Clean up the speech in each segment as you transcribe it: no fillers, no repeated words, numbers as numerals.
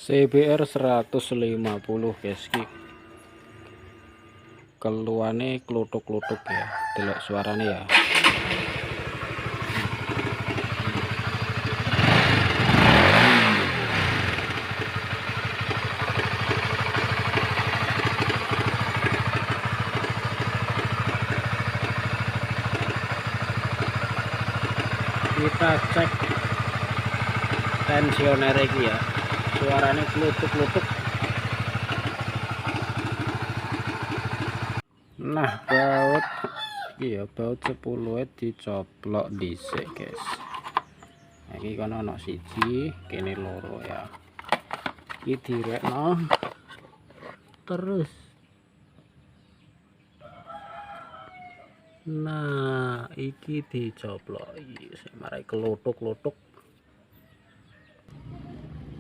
CBR 150 guys, keluarnya klutuk-klutuk ya, delok suaranya ya. Kita cek tensioner ini ya, suaranya klutuk-klutuk. Nah, baut iya, baut 10 dicoplok dhisik guys. Iki kono ana siji, kene loro ya. Iki direkno terus. Nah, iki dicoplok iki marai kelutuk-lutuk.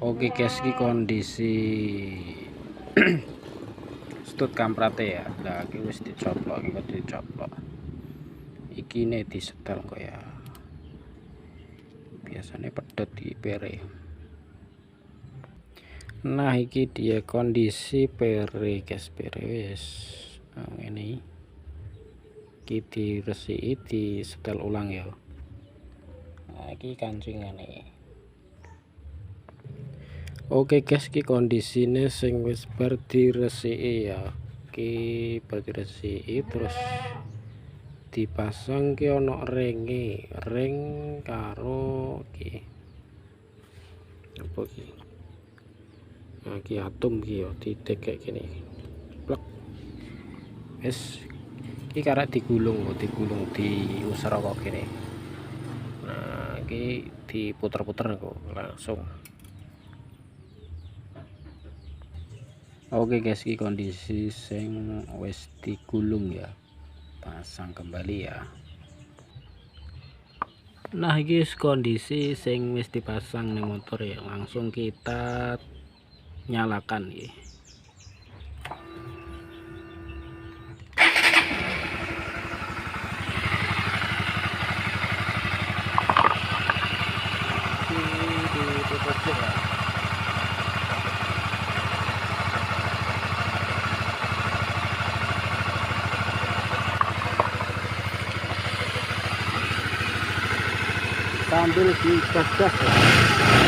Oke guys, iki kondisi stut kamprate ya. Lah iki wis dicoplok, iki dicoplok. Iki ne disetel kok ya. Biasanya pedot di pere. Nah, iki dia kondisi pere guys, pere wis ini. Iki diresiki, disetel ulang ya. Nah, iki kancingane. Oke guys, ki kondisine sing wis bar diresiki ya. Ki bar diresiki terus dipasang ki ana ringe, ring karo ki. Apa ki? Nah, ki atom ki ya ditek kayak gini. Plek. Wis ki karek digulung diusir kok gini. Nah, ki diputer-puter kok langsung. Oke guys, ini kondisi sing wis digulung ya, pasang kembali ya. Nah, ini kondisi sing wis dipasang nih motor ya, langsung kita nyalakan ya. Sambil digas-gas ya.